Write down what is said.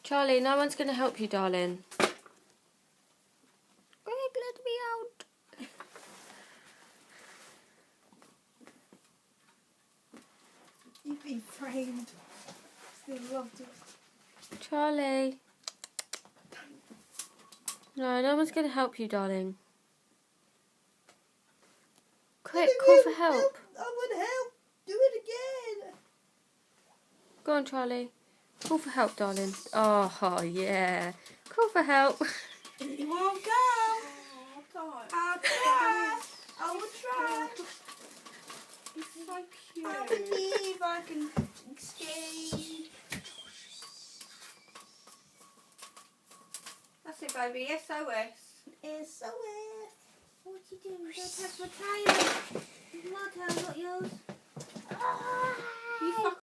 Charlie, no one's going to help you, darling. Greg, let me out. You've been framed. Still loved it. Charlie. No one's going to help you, darling. Quick, call for help. I want help. Do it again. Go on, Charlie. Call for help, darling. Oh, yeah. Call for help. You won't go. I'll try. I will try. It's so cute. I believe I can escape. That's it, baby. SOS. SOS. What you doing? Don't touch my tail. It's my tail, not yours. You fuck